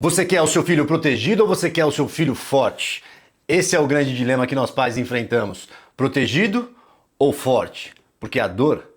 Você quer o seu filho protegido ou você quer o seu filho forte? Esse é o grande dilema que nós pais enfrentamos. Protegido ou forte? Porque a dor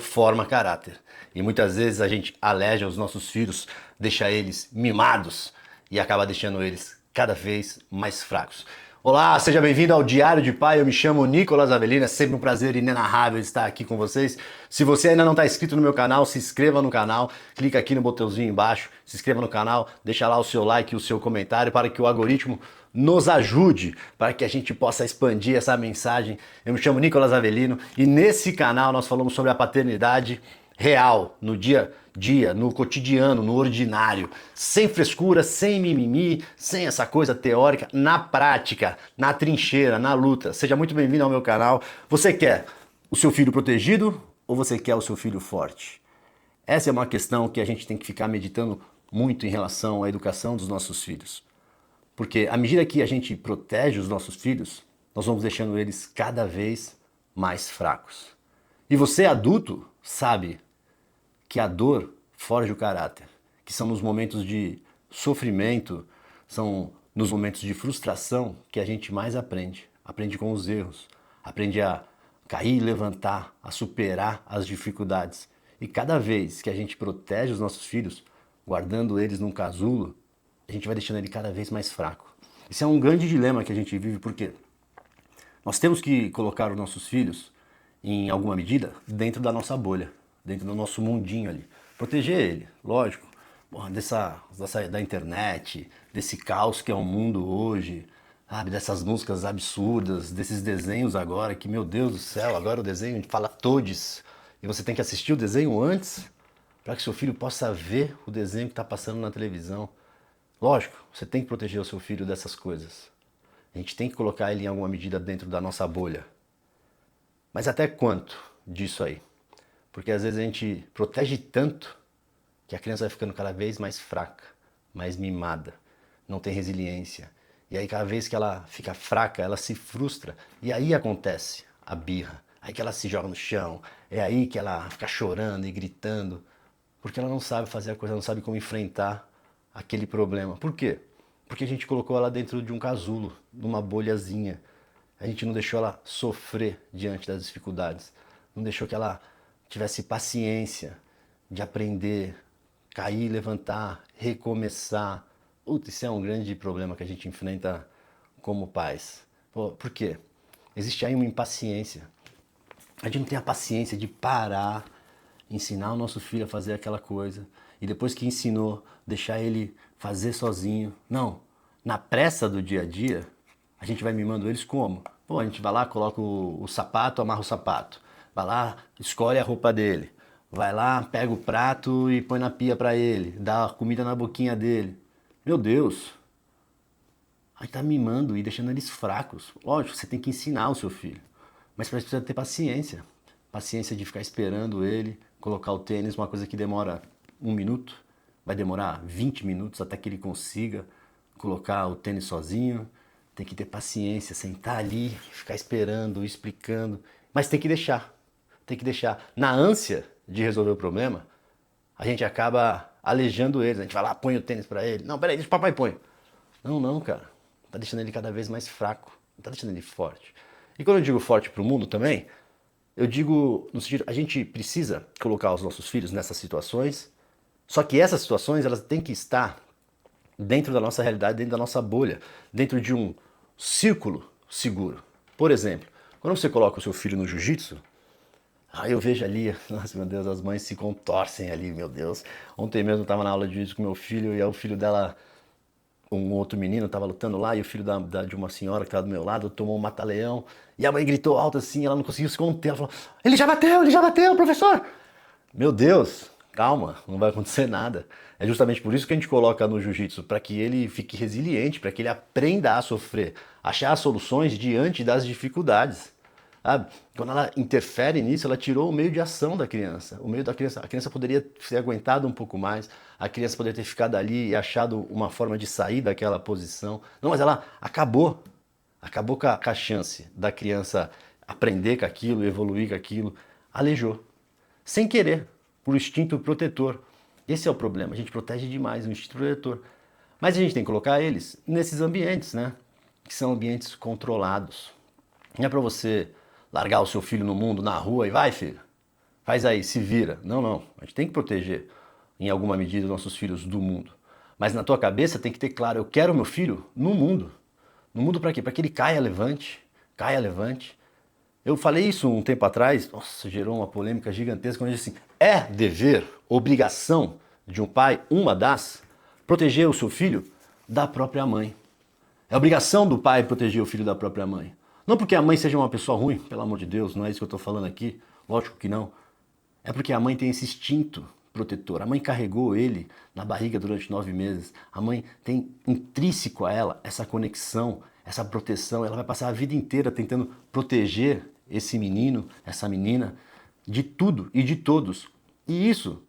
forma caráter. E muitas vezes a gente aleja os nossos filhos, deixa eles mimados e acaba deixando eles cada vez mais fracos. Olá, seja bem-vindo ao Diário de Pai. Eu me chamo Nicolas Avelino, é sempre um prazer inenarrável estar aqui com vocês. Se você ainda não está inscrito no meu canal, se inscreva no canal, clica aqui no botãozinho embaixo, se inscreva no canal, deixa lá o seu like e o seu comentário para que o algoritmo nos ajude, para que a gente possa expandir essa mensagem. Eu me chamo Nicolas Avelino e nesse canal nós falamos sobre a paternidade real, no dia a dia, no cotidiano, no ordinário, sem frescura, sem mimimi, sem essa coisa teórica, na prática, na trincheira, na luta. Seja muito bem-vindo ao meu canal. Você quer o seu filho protegido ou você quer o seu filho forte? Essa é uma questão que a gente tem que ficar meditando muito em relação à educação dos nossos filhos. Porque à medida que a gente protege os nossos filhos, nós vamos deixando eles cada vez mais fracos. E você, adulto, sabe que a dor forja o caráter, que são nos momentos de sofrimento, são nos momentos de frustração que a gente mais aprende. Aprende com os erros, aprende a cair e levantar, a superar as dificuldades. E cada vez que a gente protege os nossos filhos, guardando eles num casulo, a gente vai deixando ele cada vez mais fraco. Esse é um grande dilema que a gente vive, porque nós temos que colocar os nossos filhos, em alguma medida, dentro da nossa bolha, dentro do nosso mundinho ali. Proteger ele, lógico, da internet, desse caos que é o mundo hoje, sabe, dessas músicas absurdas, desses desenhos agora, que, meu Deus do céu, agora o desenho fala todes, e você tem que assistir o desenho antes, para que seu filho possa ver o desenho que está passando na televisão. Lógico, você tem que proteger o seu filho dessas coisas. A gente tem que colocar ele em alguma medida dentro da nossa bolha. Mas até quanto disso aí? Porque às vezes a gente protege tanto que a criança vai ficando cada vez mais fraca, mais mimada, não tem resiliência. E aí cada vez que ela fica fraca, ela se frustra. E aí acontece a birra. Aí que ela se joga no chão. É aí que ela fica chorando e gritando. Porque ela não sabe fazer a coisa, não sabe como enfrentar aquele problema. Por quê? Porque a gente colocou ela dentro de um casulo, numa bolhazinha. A gente não deixou ela sofrer diante das dificuldades. Não deixou que ela tivesse paciência de aprender, cair, levantar, recomeçar. Putz, isso é um grande problema que a gente enfrenta como pais. Por quê? Existe aí uma impaciência. A gente não tem a paciência de parar, ensinar o nosso filho a fazer aquela coisa e depois que ensinou, deixar ele fazer sozinho. Não, na pressa do dia a dia, a gente vai mimando eles como? Pô, a gente vai lá, coloca o sapato, amarra o sapato. Vai lá, escolhe a roupa dele. Vai lá, pega o prato e põe na pia pra ele. Dá a comida na boquinha dele. Meu Deus! Aí tá mimando e deixando eles fracos. Lógico, você tem que ensinar o seu filho. Mas você precisa ter paciência. Paciência de ficar esperando ele colocar o tênis, uma coisa que demora 1 minuto. Vai demorar 20 minutos até que ele consiga colocar o tênis sozinho. Tem que ter paciência, sentar ali, ficar esperando, explicando. Mas tem que deixar. Tem que deixar. Na ânsia de resolver o problema, a gente acaba alejando eles. A gente vai lá, põe o tênis pra ele. Não, peraí, deixa o papai põe. Não, cara. Tá deixando ele cada vez mais fraco. Não tá deixando ele forte. E quando eu digo forte pro mundo também, eu digo no sentido, a gente precisa colocar os nossos filhos nessas situações, só que essas situações, elas têm que estar dentro da nossa realidade, dentro da nossa bolha, dentro de um círculo seguro. Por exemplo, quando você coloca o seu filho no jiu-jitsu, aí eu vejo ali, nossa, meu Deus, as mães se contorcem ali, meu Deus. Ontem mesmo eu estava na aula de jiu-jitsu com meu filho e aí o filho dela, um outro menino, estava lutando lá e o filho de uma senhora que estava do meu lado tomou um mata-leão e a mãe gritou alto assim, ela não conseguiu se conter, ela falou, ele já bateu, professor! Meu Deus, calma, não vai acontecer nada. É justamente por isso que a gente coloca no jiu-jitsu, para que ele fique resiliente, para que ele aprenda a sofrer, achar soluções diante das dificuldades. Sabe? Quando ela interfere nisso, ela tirou o meio de ação da criança. O meio da criança, a criança poderia ter aguentado um pouco mais, a criança poderia ter ficado ali e achado uma forma de sair daquela posição. Não, mas ela acabou com a chance da criança aprender com aquilo, evoluir com aquilo, alejou. Sem querer, por instinto protetor. Esse é o problema, a gente protege demais o instinto protetor. Mas a gente tem que colocar eles nesses ambientes, né? Que são ambientes controlados. Não é para você largar o seu filho no mundo, na rua e vai, filho, faz aí, se vira. Não, não. A gente tem que proteger, em alguma medida, nossos filhos do mundo. Mas na tua cabeça tem que ter claro, eu quero meu filho no mundo. No mundo para quê? Para que ele caia, levante, caia, levante. Eu falei isso um tempo atrás, nossa, gerou uma polêmica gigantesca, quando eu disse assim, é dever, obrigação de um pai, uma das, proteger o seu filho da própria mãe. É obrigação do pai proteger o filho da própria mãe. Não porque a mãe seja uma pessoa ruim, pelo amor de Deus, não é isso que eu estou falando aqui, lógico que não. É porque a mãe tem esse instinto protetor. A mãe carregou ele na barriga durante 9 meses. A mãe tem intrínseco a ela essa conexão, essa proteção. Ela vai passar a vida inteira tentando proteger esse menino, essa menina, de tudo e de todos. E isso,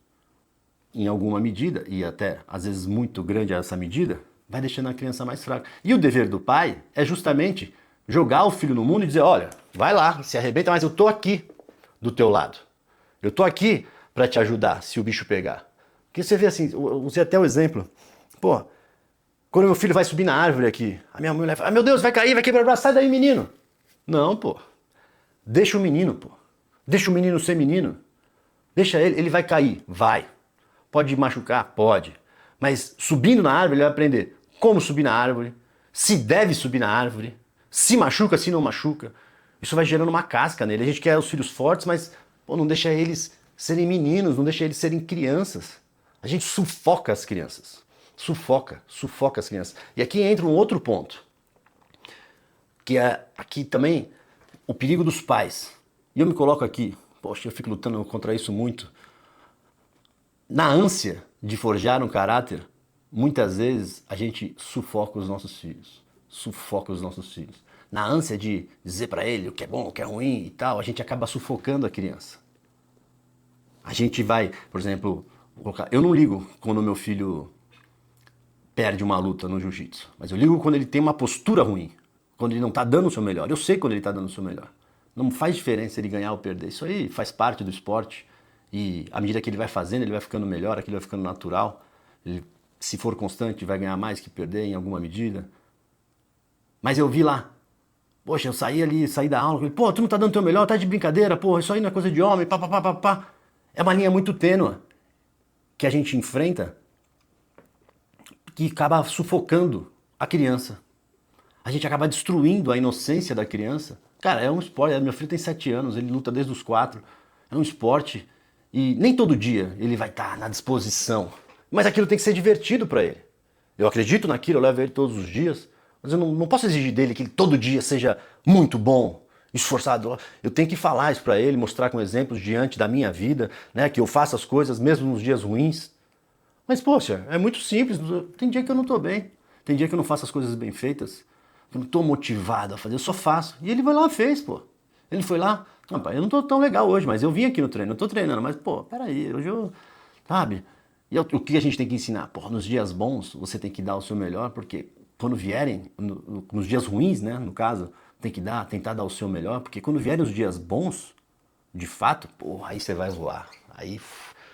em alguma medida, e até às vezes muito grande essa medida, vai deixando a criança mais fraca. E o dever do pai é justamente jogar o filho no mundo e dizer, olha, vai lá, se arrebenta, mas eu tô aqui do teu lado. Eu tô aqui para te ajudar se o bicho pegar. Porque você vê assim, eu usei até o exemplo, pô, quando meu filho vai subir na árvore aqui, a minha mulher fala, ah, meu Deus, vai cair, vai quebrar o braço, sai daí, menino. Não, pô. Deixa o menino, pô. Deixa o menino ser menino. Deixa ele vai cair, vai. Pode machucar? Pode. Mas subindo na árvore ele vai aprender como subir na árvore, se deve subir na árvore, se machuca, se não machuca. Isso vai gerando uma casca nele. A gente quer os filhos fortes, mas pô, não deixa eles serem meninos, não deixa eles serem crianças. A gente sufoca as crianças. Sufoca as crianças. E aqui entra um outro ponto, que é aqui também o perigo dos pais. E eu me coloco aqui, poxa, eu fico lutando contra isso muito. Na ânsia de forjar um caráter, muitas vezes a gente sufoca os nossos filhos. Sufoca os nossos filhos. Na ânsia de dizer para ele o que é bom, o que é ruim e tal, a gente acaba sufocando a criança. A gente vai, por exemplo, eu não ligo quando meu filho perde uma luta no jiu-jitsu, mas eu ligo quando ele tem uma postura ruim, quando ele não tá dando o seu melhor. Eu sei quando ele tá dando o seu melhor. Não faz diferença ele ganhar ou perder. Isso aí faz parte do esporte. E à medida que ele vai fazendo, ele vai ficando melhor, aquilo vai ficando natural. Ele, se for constante, vai ganhar mais que perder em alguma medida. Mas eu vi lá, poxa, eu saí da aula, falei, pô, tu não tá dando teu melhor, tá de brincadeira, pô, isso aí não é coisa de homem, pá, pá, pá, pá, pá. É uma linha muito tênue que a gente enfrenta que acaba sufocando a criança. A gente acaba destruindo a inocência da criança. Cara, é um esporte, meu filho tem 7 anos, ele luta desde os 4. É um esporte e nem todo dia ele vai estar na disposição. Mas aquilo tem que ser divertido para ele. Eu acredito naquilo, eu levo ele todos os dias, mas eu não posso exigir dele que ele todo dia seja muito bom, esforçado. Eu tenho que falar isso para ele, mostrar com exemplos diante da minha vida, né, que eu faço as coisas mesmo nos dias ruins. Mas, poxa, é muito simples. Tem dia que eu não tô bem. Tem dia que eu não faço as coisas bem feitas. Eu não tô motivado a fazer, eu só faço. E ele vai lá e fez, pô. Ele foi lá, rapaz, eu não tô tão legal hoje, mas eu vim aqui no treino, eu tô treinando, mas, pô, peraí, hoje eu, sabe? E o que a gente tem que ensinar? Pô, nos dias bons, você tem que dar o seu melhor, porque quando vierem, nos dias ruins, né, no caso, tem que tentar dar o seu melhor, porque quando vierem os dias bons, de fato, pô, aí você vai voar. Aí,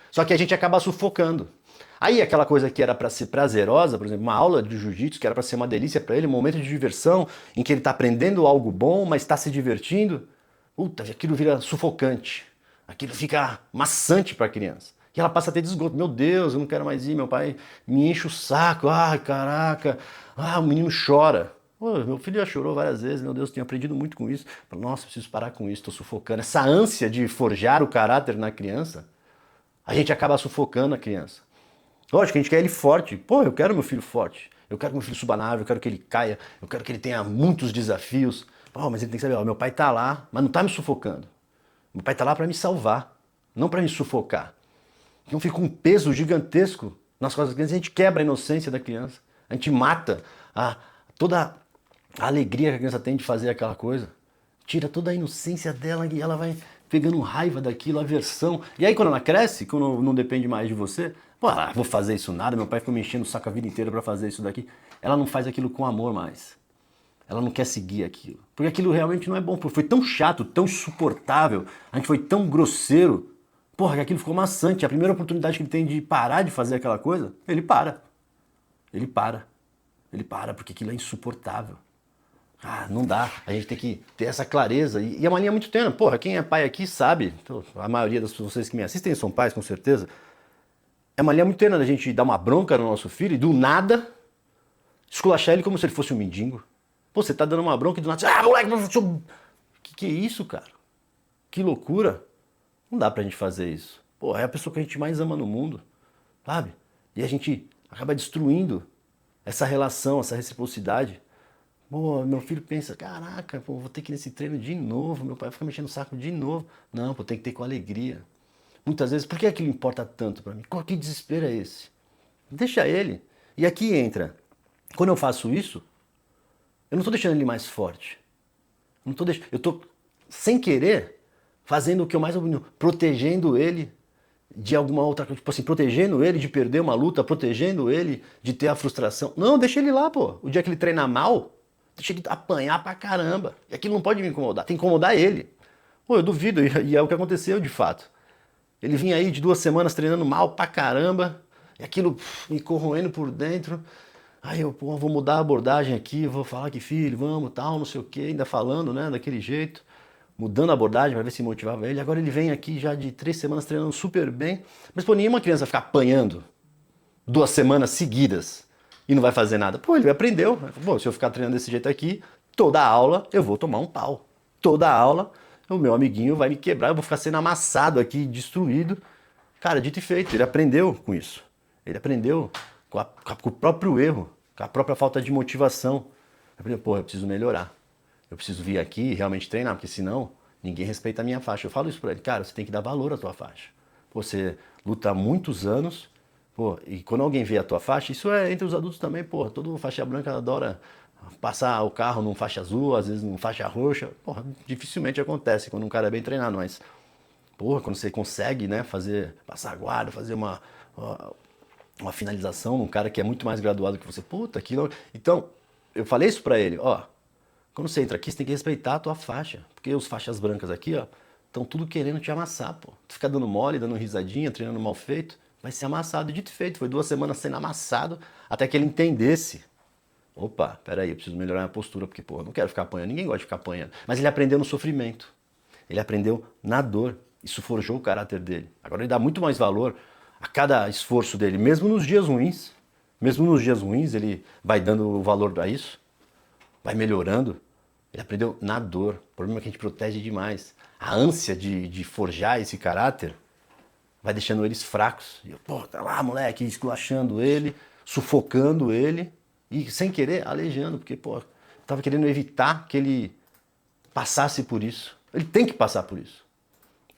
só que a gente acaba sufocando. Aí aquela coisa que era para ser prazerosa, por exemplo, uma aula de jiu-jitsu que era para ser uma delícia para ele, um momento de diversão em que ele está aprendendo algo bom, mas está se divertindo, puta, aquilo vira sufocante, aquilo fica maçante para a criança. E ela passa a ter desgosto. Meu Deus, eu não quero mais ir, meu pai me enche o saco, ai caraca, o menino chora. Pô, meu filho já chorou várias vezes, meu Deus, tenho aprendido muito com isso. Nossa, preciso parar com isso, estou sufocando. Essa ânsia de forjar o caráter na criança, a gente acaba sufocando a criança. Lógico que a gente quer ele forte. Pô, eu quero meu filho forte. Eu quero que meu filho suba na árvore, eu quero que ele caia, eu quero que ele tenha muitos desafios. Pô, mas ele tem que saber, ó, meu pai tá lá, mas não tá me sufocando. Meu pai tá lá para me salvar, não para me sufocar. Então fica um peso gigantesco nas costas da criança, a gente quebra a inocência da criança. A gente mata toda a alegria que a criança tem de fazer aquela coisa. Tira toda a inocência dela e ela vai pegando raiva daquilo, aversão. E aí quando ela cresce, quando não depende mais de você, pô, vou fazer isso nada, meu pai ficou me enchendo o saco a vida inteira pra fazer isso daqui. Ela não faz aquilo com amor mais. Ela não quer seguir aquilo. Porque aquilo realmente não é bom. Foi tão chato, tão insuportável, a gente foi tão grosseiro, porra, que aquilo ficou maçante. A primeira oportunidade que ele tem de parar de fazer aquela coisa, ele para. Ele para. Ele para, porque aquilo é insuportável. Ah, não dá. A gente tem que ter essa clareza. E é uma linha muito tênue. Porra, quem é pai aqui sabe. Então, a maioria das vocês que me assistem são pais, com certeza. É uma linha muito tênue da gente dar uma bronca no nosso filho e do nada esculachar ele como se ele fosse um mendigo. Pô, você tá dando uma bronca e do nada... Ah, moleque, que é isso, cara? Que loucura. Não dá pra gente fazer isso. Pô, é a pessoa que a gente mais ama no mundo, sabe? E a gente acaba destruindo essa relação, essa reciprocidade. Pô, meu filho pensa, caraca, pô, vou ter que ir nesse treino de novo, meu pai fica mexendo o saco de novo. Não, pô, tem que ter com alegria. Muitas vezes, por que aquilo importa tanto pra mim? Que desespero é esse? Deixa ele. E aqui entra, quando eu faço isso, eu não tô deixando ele mais forte. Eu tô, sem querer, fazendo o que eu mais opino, protegendo ele de alguma outra coisa, tipo assim, protegendo ele de perder uma luta, protegendo ele de ter a frustração. Não, deixa ele lá, pô. O dia que ele treinar mal, deixa ele apanhar pra caramba. E aquilo não pode me incomodar, tem que incomodar ele. Pô, eu duvido, e é o que aconteceu de fato. Ele vinha aí de 2 semanas treinando mal pra caramba, e aquilo me corroendo por dentro. Aí eu, pô, vou mudar a abordagem aqui, vou falar que filho, vamos, tal, não sei o que, ainda falando, né, daquele jeito, mudando a abordagem para ver se motivava ele. Agora ele vem aqui já de 3 semanas treinando super bem, mas pô, nenhuma criança vai ficar apanhando 2 semanas seguidas e não vai fazer nada. Pô, ele aprendeu. Pô, se eu ficar treinando desse jeito aqui, toda aula eu vou tomar um pau. Toda aula o meu amiguinho vai me quebrar, eu vou ficar sendo amassado aqui, destruído. Cara, dito e feito, ele aprendeu com isso. Ele aprendeu com o próprio erro, com a própria falta de motivação. Eu falei, pô, eu preciso melhorar. Eu preciso vir aqui e realmente treinar, porque senão ninguém respeita a minha faixa. Eu falo isso pra ele, cara, você tem que dar valor à tua faixa. Você luta há muitos anos, pô, e quando alguém vê a tua faixa, isso é entre os adultos também, pô, todo faixa branca adora passar o carro num faixa azul, às vezes num faixa roxa. Porra, dificilmente acontece quando um cara é bem treinado, mas, porra, quando você consegue, né, passar a guarda, fazer uma finalização num cara que é muito mais graduado que você, puta, aquilo. Então, eu falei isso pra ele, ó, quando você entra aqui, você tem que respeitar a tua faixa, porque os faixas brancas aqui, ó, estão tudo querendo te amassar, pô. Tu fica dando mole, dando risadinha, treinando mal feito, vai ser amassado. E dito e feito, foi 2 semanas sendo amassado até que ele entendesse. Opa, peraí, eu preciso melhorar a postura, porque, pô, eu não quero ficar apanhando, ninguém gosta de ficar apanhando. Mas ele aprendeu no sofrimento, ele aprendeu na dor, isso forjou o caráter dele. Agora ele dá muito mais valor a cada esforço dele, mesmo nos dias ruins. Mesmo nos dias ruins, ele vai dando valor a isso, vai melhorando. Ele aprendeu na dor. O problema é que a gente protege demais. A ânsia de forjar esse caráter vai deixando eles fracos. E eu, pô, tá lá, moleque, esculachando ele, sufocando ele e, sem querer, aleijando, porque, pô, eu tava querendo evitar que ele passasse por isso. Ele tem que passar por isso.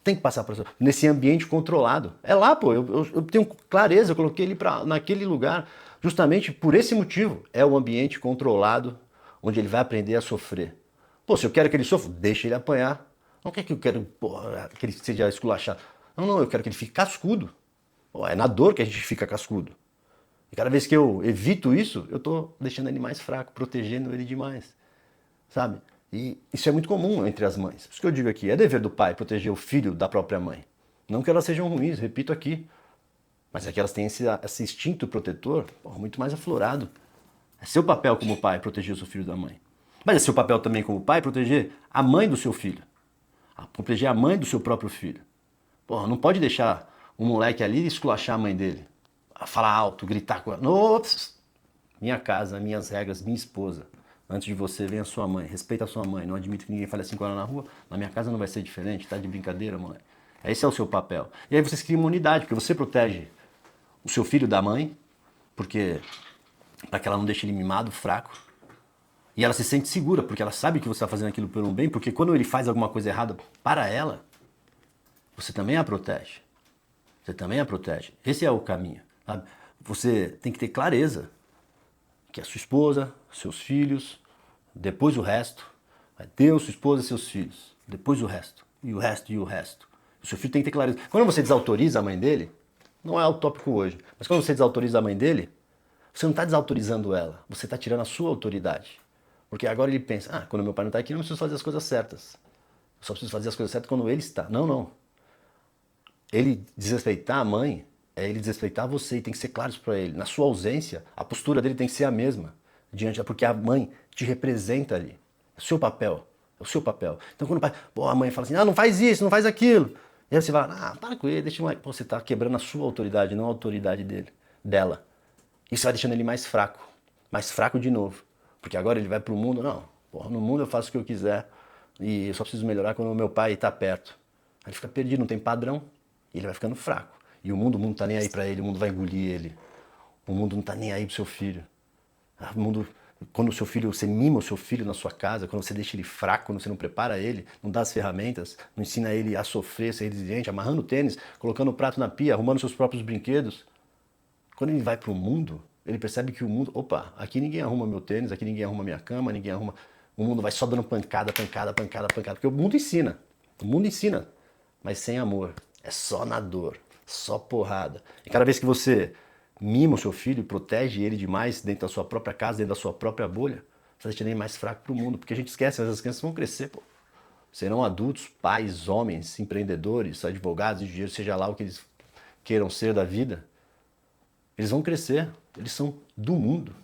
Tem que passar por isso. Nesse ambiente controlado. É lá, pô, eu tenho clareza, eu coloquei ele naquele lugar justamente por esse motivo. É o ambiente controlado onde ele vai aprender a sofrer. Pô, se eu quero que ele sofra, deixa ele apanhar. Não quer que eu quero, pô, que ele seja esculachado. Não, eu quero que ele fique cascudo. Pô, é na dor que a gente fica cascudo. E cada vez que eu evito isso, eu tô deixando ele mais fraco, protegendo ele demais. Sabe? E isso é muito comum entre as mães. Por isso que eu digo aqui, é dever do pai proteger o filho da própria mãe. Não que elas sejam ruins, repito aqui. Mas é que elas têm esse instinto protetor, pô, muito mais aflorado. É seu papel como pai proteger o seu filho da mãe. Mas é seu papel também como pai proteger a mãe do seu filho. Proteger a mãe do seu próprio filho. Porra, não pode deixar um moleque ali esculachar a mãe dele. Falar alto, gritar com ela. Ops! Minha casa, minhas regras, minha esposa. Antes de você, vem a sua mãe. Respeita a sua mãe. Não admito que ninguém fale assim com ela na rua. Na minha casa não vai ser diferente. Tá de brincadeira, moleque. Esse é o seu papel. E aí vocês criam uma unidade, porque você protege o seu filho da mãe, porque para que ela não deixe ele mimado, fraco. E ela se sente segura, porque ela sabe que você está fazendo aquilo pelo bem, porque quando ele faz alguma coisa errada para ela, você também a protege. Você também a protege. Esse é o caminho. Sabe? Você tem que ter clareza que a sua esposa, seus filhos, depois o resto, Deus, sua esposa e seus filhos, depois o resto, e o resto, e o resto. O seu filho tem que ter clareza. Quando você desautoriza a mãe dele, não é o tópico hoje, mas quando você desautoriza a mãe dele, você não está desautorizando ela, você está tirando a sua autoridade. Porque agora ele pensa, quando meu pai não está aqui, eu não preciso fazer as coisas certas. Eu só preciso fazer as coisas certas quando ele está. Não. Ele desrespeitar a mãe é ele desrespeitar você e tem que ser claro isso pra ele. Na sua ausência, a postura dele tem que ser a mesma. Porque a mãe te representa ali. É o seu papel. É o seu papel. Então quando o pai, pô, a mãe fala assim, ah, não faz isso, não faz aquilo. E aí você vai, ah, para com ele, deixa o moleque. Pô, você tá quebrando a sua autoridade, não a autoridade dela. Isso vai deixando ele mais fraco de novo. Porque agora ele vai pro mundo, não, porra, no mundo eu faço o que eu quiser e eu só preciso melhorar quando o meu pai tá perto. Aí ele fica perdido, não tem padrão e ele vai ficando fraco. E o mundo tá nem aí pra ele, o mundo vai engolir ele. O mundo não tá nem aí pro seu filho. O mundo, quando o seu filho, você mima o seu filho na sua casa, quando você deixa ele fraco, quando você não prepara ele, não dá as ferramentas, não ensina ele a sofrer, ser resiliente, amarrando o tênis, colocando o prato na pia, arrumando seus próprios brinquedos. Quando ele vai pro mundo, ele percebe que o mundo, opa, aqui ninguém arruma meu tênis, aqui ninguém arruma minha cama, ninguém arruma. O mundo vai só dando pancada, pancada, pancada, pancada. Porque o mundo ensina, mas sem amor. É só na dor, só porrada. E cada vez que você mima o seu filho, protege ele demais dentro da sua própria casa, dentro da sua própria bolha, você deixa ele mais fraco pro mundo. Porque a gente esquece, mas as crianças vão crescer, pô. Serão adultos, pais, homens, empreendedores, advogados, engenheiros, seja lá o que eles queiram ser da vida. Eles vão crescer, eles são do mundo.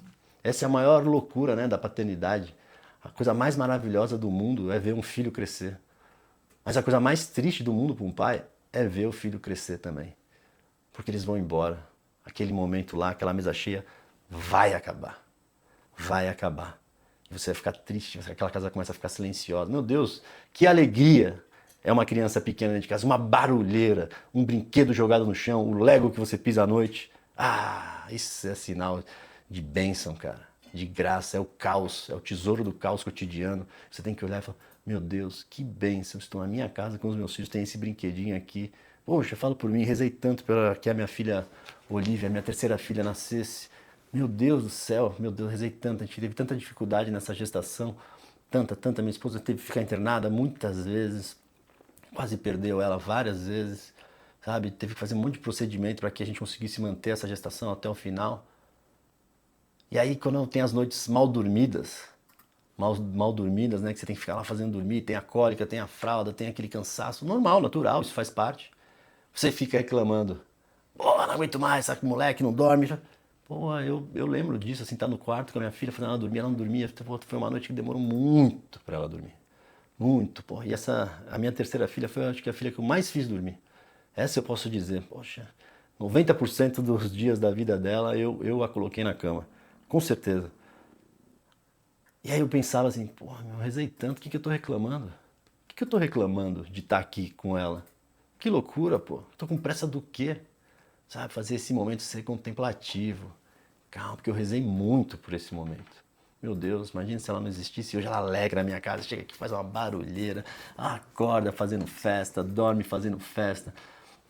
Essa é a maior loucura, né, da paternidade. A coisa mais maravilhosa do mundo é ver um filho crescer. Mas a coisa mais triste do mundo para um pai é ver o filho crescer também. Porque eles vão embora. Aquele momento lá, aquela mesa cheia, vai acabar. Vai acabar. E você vai ficar triste, aquela casa começa a ficar silenciosa. Meu Deus, que alegria! É uma criança pequena dentro de casa, uma barulheira, um brinquedo jogado no chão, o Lego que você pisa à noite. Ah, isso é sinal de bênção, cara. De graça, é o caos, é o tesouro do caos cotidiano. Você tem que olhar e falar, meu Deus, que bênção, estou na minha casa com os meus filhos, tem esse brinquedinho aqui. Poxa, falo por mim, rezei tanto para que a minha filha Olivia, a minha terceira filha, nascesse. Meu Deus do céu, meu Deus, rezei tanto, a gente teve tanta dificuldade nessa gestação, tanta, minha esposa teve que ficar internada muitas vezes, quase perdeu ela várias vezes, sabe? Teve que fazer um monte de procedimento para que a gente conseguisse manter essa gestação até o final. E aí quando tem as noites mal dormidas, né, que você tem que ficar lá fazendo dormir, tem a cólica, tem a fralda, tem aquele cansaço, normal, natural, isso faz parte. Você fica reclamando, pô, não aguento mais, sabe que moleque não dorme. Pô, eu lembro disso, assim, tá no quarto com a minha filha, fazendo ela não dormia, foi uma noite que demorou muito para ela dormir. Muito, pô. E a minha terceira filha foi, acho que a filha que eu mais fiz dormir. Essa eu posso dizer, poxa, 90% dos dias da vida dela eu a coloquei na cama, com certeza. E aí eu pensava assim, porra, eu rezei tanto, o que eu tô reclamando? O que eu tô reclamando de estar aqui com ela? Que loucura, pô. Tô com pressa do quê? Sabe, fazer esse momento ser contemplativo. Calma, porque eu rezei muito por esse momento. Meu Deus, imagina se ela não existisse. Hoje ela alegra a minha casa, chega aqui, faz uma barulheira, acorda fazendo festa, dorme fazendo festa.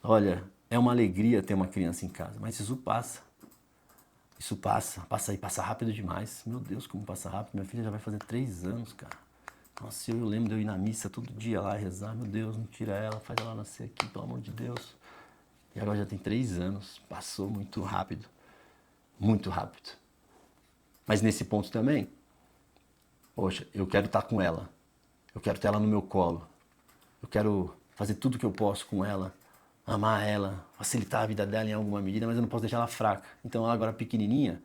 Olha, é uma alegria ter uma criança em casa, mas isso passa. Isso passa e passa rápido demais. Meu Deus, como passa rápido. Minha filha já vai fazer 3 anos, cara. Nossa, eu lembro de eu ir na missa todo dia lá rezar. Meu Deus, não tira ela, faz ela nascer aqui, pelo amor de Deus. E agora já tem 3 anos. Passou muito rápido. Muito rápido. Mas nesse ponto também, poxa, eu quero estar com ela. Eu quero ter ela no meu colo. Eu quero fazer tudo o que eu posso com ela. Amar ela, facilitar a vida dela em alguma medida, mas eu não posso deixar ela fraca. Então ela agora pequenininha,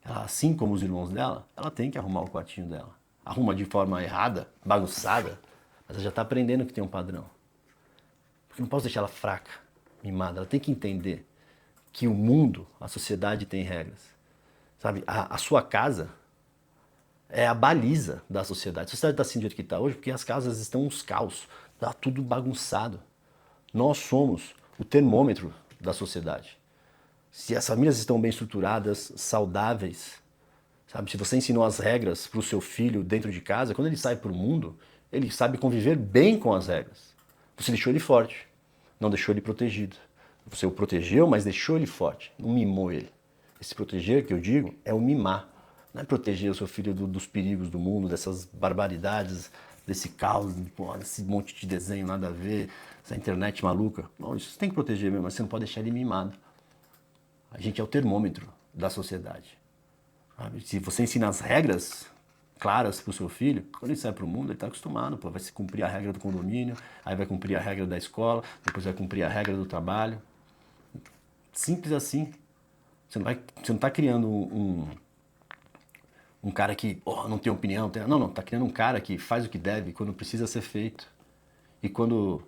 ela, assim como os irmãos dela, ela tem que arrumar o quartinho dela. Arruma de forma errada, bagunçada, mas ela já está aprendendo que tem um padrão. Porque eu não posso deixar ela fraca, mimada. Ela tem que entender que o mundo, a sociedade tem regras. Sabe, a sua casa é a baliza da sociedade. A sociedade está assim do jeito que está hoje porque as casas estão uns caos, está tudo bagunçado. Nós somos o termômetro da sociedade. Se as famílias estão bem estruturadas, saudáveis, sabe? Se você ensinou as regras para o seu filho dentro de casa, quando ele sai para o mundo, ele sabe conviver bem com as regras. Você deixou ele forte, não deixou ele protegido. Você o protegeu, mas deixou ele forte, não mimou ele. Esse proteger que eu digo é o mimar. Não é proteger o seu filho dos perigos do mundo, dessas barbaridades, desse caos, desse monte de desenho nada a ver, essa internet maluca. Não, isso você tem que proteger mesmo, mas você não pode deixar ele mimado. A gente é o termômetro da sociedade. Sabe? Se você ensina as regras claras para o seu filho, quando ele sai para o mundo, ele está acostumado. Pô, vai se cumprir a regra do condomínio, aí vai cumprir a regra da escola, depois vai cumprir a regra do trabalho. Simples assim. Você não tá criando um cara que não tem opinião. Não, tá criando um cara que faz o que deve quando precisa ser feito. E quando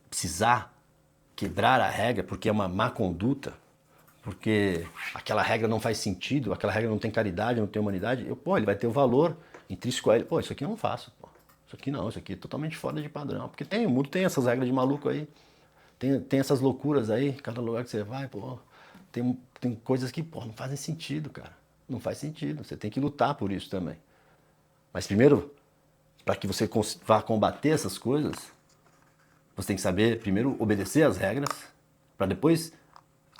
precisar quebrar a regra porque é uma má conduta, porque aquela regra não faz sentido, aquela regra não tem caridade, não tem humanidade, ele vai ter o valor intrínseco a ele. Isso aqui eu não faço, Isso aqui não, isso aqui é totalmente fora de padrão. Porque o mundo tem essas regras de maluco aí. Tem essas loucuras aí, cada lugar que você vai, tem coisas que, não fazem sentido, cara. Não faz sentido. Você tem que lutar por isso também. Mas primeiro, para que você vá combater essas coisas, você tem que saber, primeiro, obedecer às regras, para depois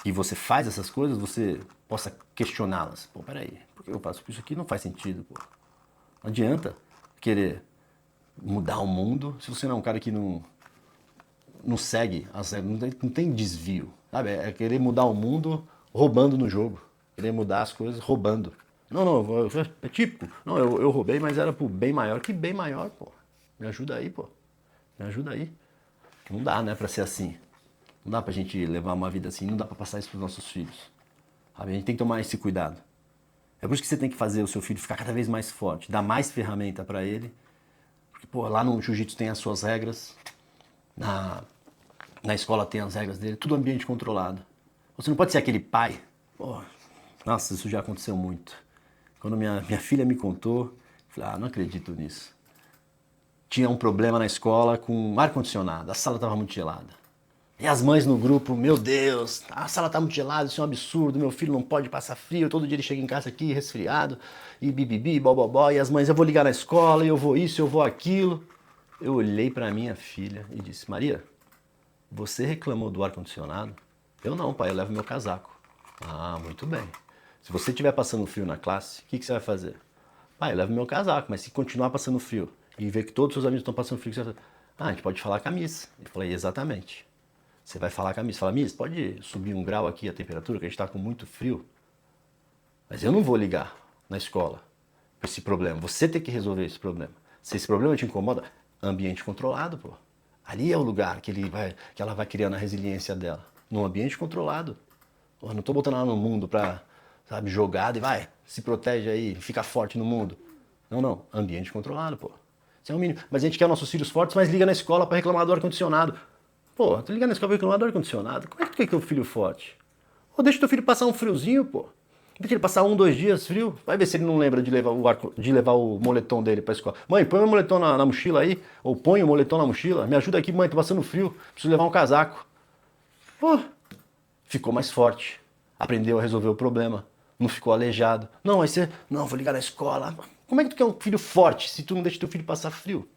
que você faz essas coisas, você possa questioná-las. Peraí, por que eu faço isso aqui? Não faz sentido, Não adianta querer mudar o mundo se você não é um cara que não segue as regras, não tem desvio, sabe? É querer mudar o mundo roubando no jogo, querer mudar as coisas roubando. Não, é típico. Não, eu roubei, mas era pro bem maior. Que bem maior, Me ajuda aí, Me ajuda aí. Não dá, né, pra ser assim. Não dá pra gente levar uma vida assim, não dá pra passar isso pros nossos filhos. Sabe? A gente tem que tomar esse cuidado. É por isso que você tem que fazer o seu filho ficar cada vez mais forte, dar mais ferramenta pra ele. Porque, lá no jiu-jitsu tem as suas regras, na escola tem as regras dele, tudo ambiente controlado. Você não pode ser aquele pai. Nossa, isso já aconteceu muito. Quando minha filha me contou, eu falei, não acredito nisso. Tinha um problema na escola com ar-condicionado, a sala estava muito gelada. E as mães no grupo, meu Deus, a sala está muito gelada, isso é um absurdo, meu filho não pode passar frio, todo dia ele chega em casa aqui resfriado, e bibibi, bobobó, e as mães, eu vou ligar na escola, eu vou isso, eu vou aquilo. Eu olhei para minha filha e disse, Maria, você reclamou do ar-condicionado? Eu não, pai, eu levo meu casaco. Muito bem. Se você estiver passando frio na classe, o que você vai fazer? Pai, eu levo meu casaco, mas se continuar passando frio e ver que todos os seus amigos estão passando frio, você vai fazer? A gente pode falar com a Miss. Eu falei, exatamente. Você vai falar com a Miss. Fala, Miss, pode subir 1 grau aqui a temperatura, que a gente está com muito frio? Mas eu não vou ligar na escola para esse problema. Você tem que resolver esse problema. Se esse problema te incomoda, ambiente controlado, Ali é o lugar que ela vai criando a resiliência dela. Num ambiente controlado. Eu não estou botando ela no mundo para, jogada e vai, se protege aí, fica forte no mundo. Não, ambiente controlado, Isso é o mínimo. Mas a gente quer nossos filhos fortes, mas liga na escola para reclamar do ar-condicionado. Tu liga na escola para reclamar do ar-condicionado, como é que tu quer que teu filho forte? Deixa teu filho passar um friozinho, Deixa ele passar 1, 2 dias frio, vai ver se ele não lembra de levar o moletom dele pra escola. Mãe, põe meu moletom na mochila aí, ou põe o moletom na mochila, me ajuda aqui, mãe, tô passando frio, preciso levar um casaco. Ficou mais forte, aprendeu a resolver o problema, não ficou aleijado. Não, aí você, não, vou ligar na escola. Como é que tu quer um filho forte se tu não deixa teu filho passar frio?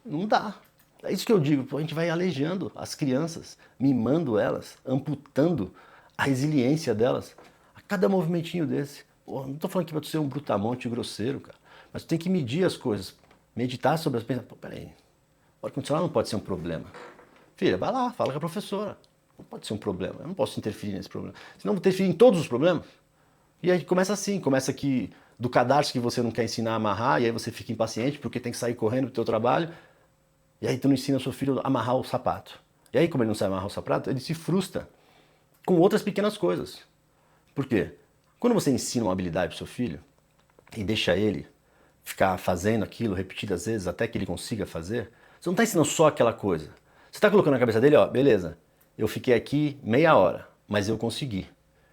Não dá. É isso que eu digo, a gente vai aleijando as crianças, mimando elas, amputando a resiliência delas. A cada movimentinho desse. Não tô falando aqui pra tu ser um brutamonte grosseiro, cara. Mas tu tem que medir as coisas. Meditar sobre as coisas. Peraí. O ar-condicionado não pode ser um problema. Filha, vai lá, fala com a professora. Não pode ser um problema. Eu não posso interferir nesse problema. Senão eu vou interferir em todos os problemas. E aí começa assim. Começa que do cadarço que você não quer ensinar a amarrar. E aí você fica impaciente porque tem que sair correndo pro teu trabalho. E aí tu não ensina o seu filho a amarrar o sapato. E aí, como ele não sabe amarrar o sapato, ele se frustra com outras pequenas coisas. Por quê? Quando você ensina uma habilidade pro seu filho e deixa ele ficar fazendo aquilo repetidas vezes até que ele consiga fazer, você não está ensinando só aquela coisa. Você está colocando na cabeça dele, beleza, eu fiquei aqui meia hora, mas eu consegui.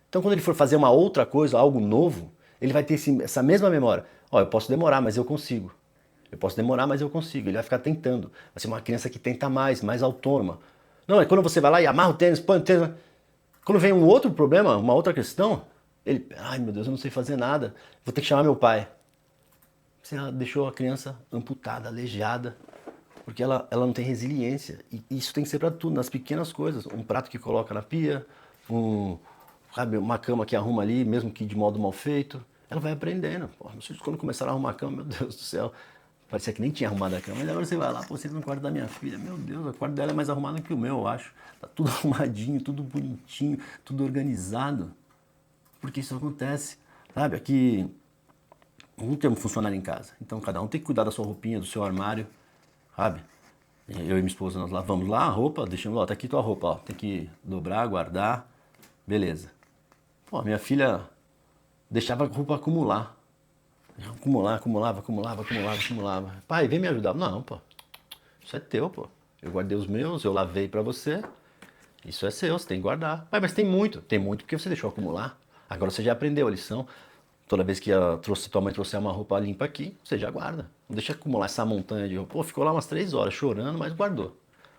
Então quando ele for fazer uma outra coisa, algo novo, ele vai ter essa mesma memória. Eu posso demorar, mas eu consigo. Eu posso demorar, mas eu consigo. Ele vai ficar tentando. Vai ser uma criança que tenta mais autônoma. Não, é quando você vai lá e amarra o tênis, põe o tênis. Quando vem um outro problema, uma outra questão, ele, ai meu Deus, eu não sei fazer nada, vou ter que chamar meu pai. Você deixou a criança amputada, aleijada, porque ela não tem resiliência. E isso tem que ser para tudo, nas pequenas coisas. Um prato que coloca na pia, uma cama que arruma ali, mesmo que de modo mal feito. Ela vai aprendendo. Meus filhos, quando começaram a arrumar a cama, meu Deus do céu, parecia que nem tinha arrumado a cama. Mas agora você vai lá, você no quarto da minha filha. Meu Deus, o quarto dela é mais arrumado que o meu, eu acho. Tá tudo arrumadinho, tudo bonitinho, tudo organizado. Porque isso acontece. Sabe, aqui não temos funcionário em casa. Então cada um tem que cuidar da sua roupinha, do seu armário. Sabe? Eu e minha esposa, nós lavamos lá a roupa, deixamos lá, tá aqui tua roupa, ó, tem que dobrar, guardar, beleza. Pô, minha filha deixava a roupa acumular. Acumulava. Pai, vem me ajudar. Não, pô, isso é teu, pô. Eu guardei os meus, eu lavei pra você, isso é seu, você tem que guardar. Pai, mas tem muito. Tem muito porque você deixou acumular. Agora você já aprendeu a lição. Toda vez que tua mãe trouxer uma roupa limpa aqui, você já guarda. Não deixa acumular essa montanha de roupa. Pô, ficou lá umas 3 horas chorando, mas guardou.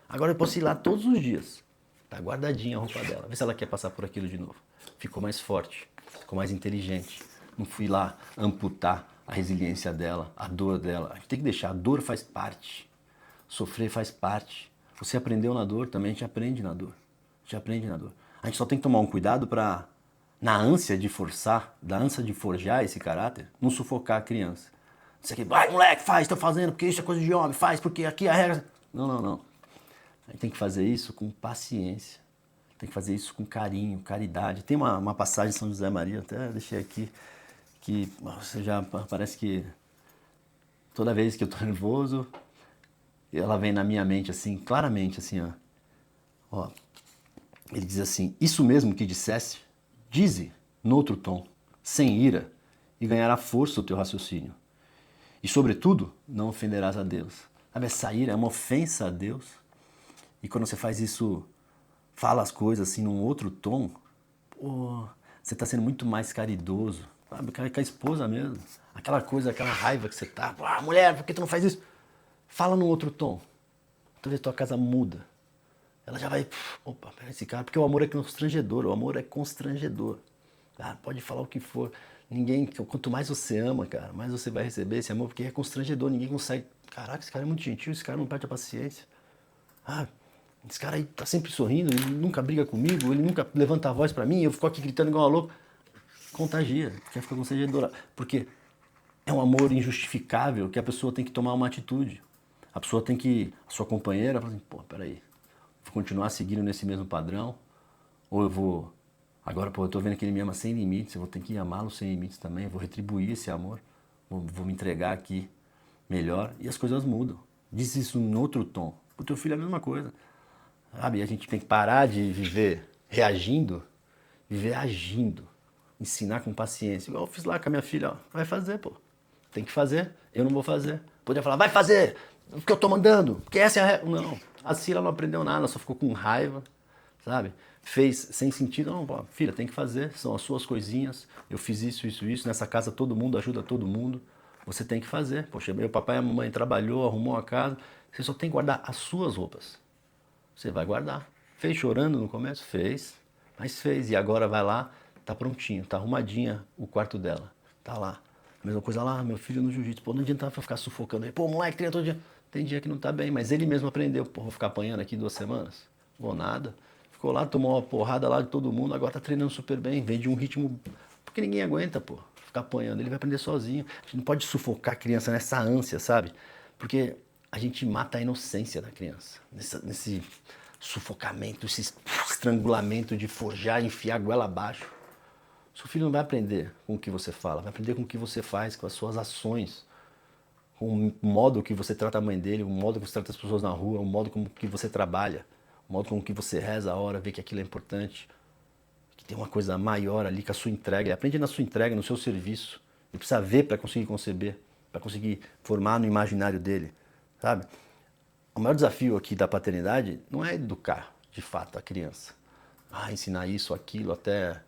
Agora eu posso ir lá todos os dias. Tá guardadinha a roupa dela. Vê se ela quer passar por aquilo de novo. Ficou mais forte, ficou mais inteligente. Não fui lá amputar a resiliência dela, a dor dela. A gente tem que deixar, a dor faz parte. Sofrer faz parte. Você aprendeu na dor, também a gente aprende na dor. A gente aprende na dor. A gente só tem que tomar um cuidado para, na ânsia de forçar, da ânsia de forjar esse caráter, não sufocar a criança. Isso aqui, vai moleque, faz, tô fazendo, porque isso é coisa de homem, faz, porque aqui a regra... Não. A gente tem que fazer isso com paciência. Tem que fazer isso com carinho, caridade. Tem uma passagem de São José Maria, até deixei aqui, que você já parece que toda vez que eu tô nervoso, ela vem na minha mente assim, claramente assim, ó. Ele diz assim: isso mesmo que disseste, dize noutro tom, sem ira, e ganhará força o teu raciocínio. E sobretudo, não ofenderás a Deus. Sabe, essa ira é uma ofensa a Deus. E quando você faz isso, fala as coisas assim num outro tom, pô, você está sendo muito mais caridoso, sabe? Com a esposa mesmo. Aquela coisa, aquela raiva que você tá, mulher, por que tu não faz isso? Fala num outro tom. Talvez tua casa muda. Ela já vai, opa, pera esse cara, porque o amor é constrangedor, o amor é constrangedor. Ah, pode falar o que for. Ninguém, quanto mais você ama, cara, mais você vai receber esse amor, porque é constrangedor, ninguém consegue. Caraca, esse cara é muito gentil, esse cara não perde a paciência. Ah, esse cara aí tá sempre sorrindo, ele nunca briga comigo, ele nunca levanta a voz pra mim, eu fico aqui gritando igual uma louca. Contagia, quer ficar constrangedora. Porque é um amor injustificável que a pessoa tem que tomar uma atitude. A pessoa tem que, a sua companheira, fala assim, pô, peraí, vou continuar seguindo nesse mesmo padrão, ou eu vou, agora, pô, eu tô vendo que ele me ama sem limites, eu vou ter que amá-lo sem limites também, vou retribuir esse amor, vou me entregar aqui melhor, e as coisas mudam. Diz isso em outro tom. O teu filho é a mesma coisa. Sabe, a gente tem que parar de viver reagindo, viver agindo. Ensinar com paciência. Igual eu fiz lá com a minha filha, ó. Vai fazer, pô. Tem que fazer. Eu não vou fazer. Podia falar, vai fazer, porque eu tô mandando, porque essa é a regra. Não. A Cila não aprendeu nada, só ficou com raiva, sabe? Fez sem sentido. Não, pô, filha, tem que fazer. São as suas coisinhas. Eu fiz isso. Nessa casa todo mundo ajuda todo mundo. Você tem que fazer. Poxa, meu papai e a mamãe trabalhou, arrumou a casa. Você só tem que guardar as suas roupas. Você vai guardar. Fez chorando no começo? Fez. Mas fez. E agora vai lá, tá prontinho, tá arrumadinha o quarto dela. Tá lá. A mesma coisa lá, meu filho no jiu-jitsu. Pô, não adianta ficar sufocando ele. Pô, moleque, treina todo dia. Tem dia que não tá bem, mas ele mesmo aprendeu. Pô, vou ficar apanhando aqui 2 semanas? Vou nada. Ficou lá, tomou uma porrada lá de todo mundo, agora tá treinando super bem. Vem de um ritmo... Porque ninguém aguenta, pô, ficar apanhando. Ele vai aprender sozinho. A gente não pode sufocar a criança nessa ânsia, sabe? Porque a gente mata a inocência da criança. Nesse sufocamento, esse estrangulamento de forjar, enfiar a goela abaixo. Seu filho não vai aprender com o que você fala, vai aprender com o que você faz, com as suas ações, com o modo que você trata a mãe dele, o modo que você trata as pessoas na rua, o modo como que você trabalha, o modo como que você reza a hora, vê que aquilo é importante, que tem uma coisa maior ali, que a sua entrega. Ele aprende na sua entrega, no seu serviço. Ele precisa ver para conseguir conceber, para conseguir formar no imaginário dele, sabe? O maior desafio aqui da paternidade não é educar, de fato, a criança. Ensinar isso, aquilo, até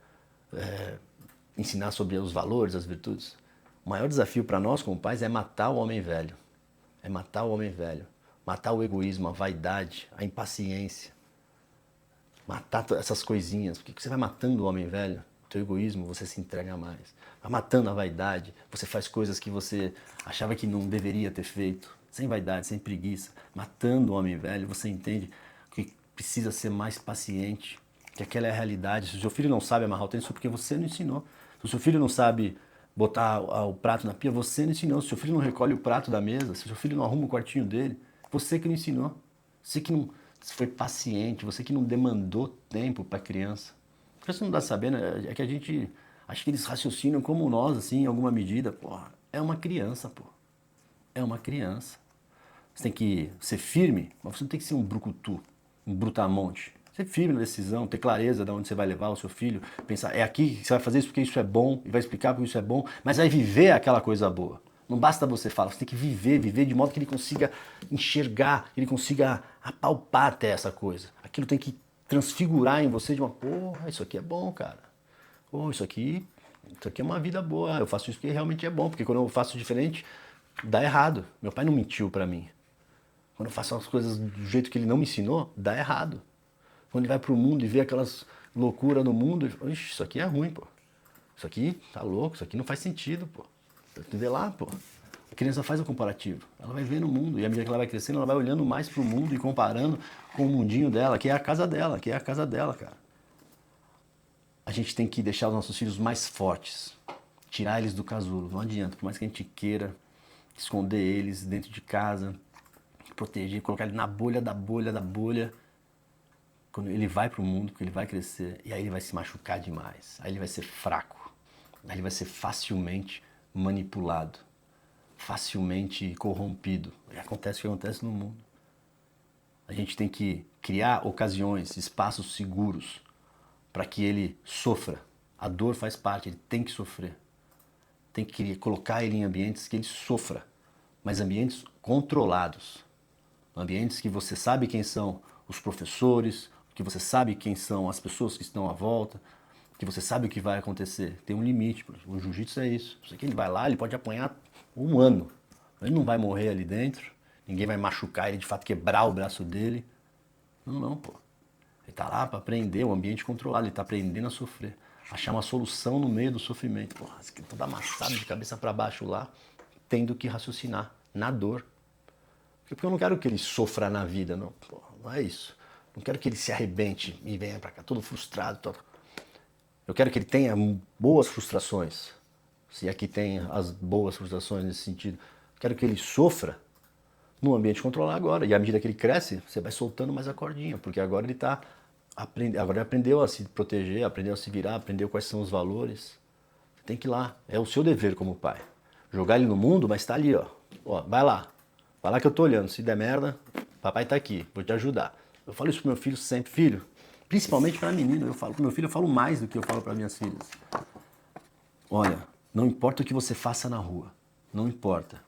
ensinar sobre os valores, as virtudes. O maior desafio para nós como pais é matar o homem velho. É matar o homem velho. Matar o egoísmo, a vaidade, a impaciência. Matar essas coisinhas. Porque você vai matando o homem velho, o teu egoísmo, você se entrega mais. Vai matando a vaidade, você faz coisas que você achava que não deveria ter feito. Sem vaidade, sem preguiça. Matando o homem velho, você entende que precisa ser mais paciente. Que aquela é a realidade. Se o seu filho não sabe amarrar o tênis, é porque você não ensinou. Se o seu filho não sabe botar o prato na pia, você não ensinou. Se o seu filho não recolhe o prato da mesa, se o seu filho não arruma o quartinho dele, você que não ensinou. Você que não foi paciente, você que não demandou tempo para a criança. O que você não está sabendo é que a gente, acho que eles raciocinam como nós, assim, em alguma medida. Porra, é uma criança, pô. É uma criança. você tem que ser firme, mas você não tem que ser um brucutu, um brutamonte. Ser firme na decisão, ter clareza de onde você vai levar o seu filho, pensar, é aqui que você vai fazer isso porque isso é bom, e vai explicar porque isso é bom, mas vai viver aquela coisa boa. Não basta você falar, você tem que viver de modo que ele consiga enxergar, ele consiga apalpar até essa coisa. Aquilo tem que transfigurar em você de uma, porra, isso aqui é bom, cara. Pô, isso aqui é uma vida boa, eu faço isso porque realmente é bom, porque quando eu faço diferente, dá errado. Meu pai não mentiu pra mim. Quando eu faço as coisas do jeito que ele não me ensinou, dá errado. Quando ele vai pro mundo e vê aquelas loucuras no mundo, ele fala, ixi, isso aqui é ruim, pô. Isso aqui tá louco, isso aqui não faz sentido, pô. Tu vê lá, pô. A criança faz o comparativo. Ela vai ver no mundo. E à medida que ela vai crescendo, ela vai olhando mais pro mundo e comparando com o mundinho dela, que é a casa dela, cara. A gente tem que deixar os nossos filhos mais fortes. Tirar eles do casulo. Não adianta. Por mais que a gente queira esconder eles dentro de casa, proteger, colocar ele na bolha da bolha da bolha. Quando ele vai pro mundo, porque ele vai crescer, e aí ele vai se machucar demais. Aí ele vai ser fraco. Aí ele vai ser facilmente manipulado, facilmente corrompido. E acontece o que acontece no mundo. A gente tem que criar ocasiões, espaços seguros para que ele sofra. A dor faz parte, ele tem que sofrer. Tem que colocar ele em ambientes que ele sofra, mas ambientes controlados. Ambientes que você sabe quem são os professores, que você sabe quem são as pessoas que estão à volta, que você sabe o que vai acontecer. Tem um limite. O jiu-jitsu é isso. Isso aqui ele vai lá, ele pode apanhar um ano. Ele não vai morrer ali dentro, ninguém vai machucar ele, de fato quebrar o braço dele. Não, pô. Ele tá lá para aprender, um ambiente controlado, ele tá aprendendo a sofrer. Achar uma solução no meio do sofrimento. Porra, todo amassado de cabeça para baixo lá, tendo que raciocinar na dor. Porque eu não quero que ele sofra na vida, não. Porra, não é isso. Não quero que ele se arrebente e venha para cá todo frustrado. Todo. Eu quero que ele tenha boas frustrações. Se aqui tem as boas frustrações nesse sentido. Eu quero que ele sofra no ambiente controlado agora. E à medida que ele cresce, você vai soltando mais a cordinha. Porque agora ele tá agora ele aprendeu a se proteger, aprendeu a se virar, aprendeu quais são os valores. Você tem que ir lá. É o seu dever como pai. Jogar ele no mundo, mas tá ali, ó. Ó, vai lá. Vai lá que eu tô olhando. Se der merda, papai tá aqui. Vou te ajudar. Eu falo isso pro meu filho sempre. Filho, principalmente para menino, eu falo pro meu filho, eu falo mais do que eu falo para minhas filhas. Olha, não importa o que você faça na rua, não importa.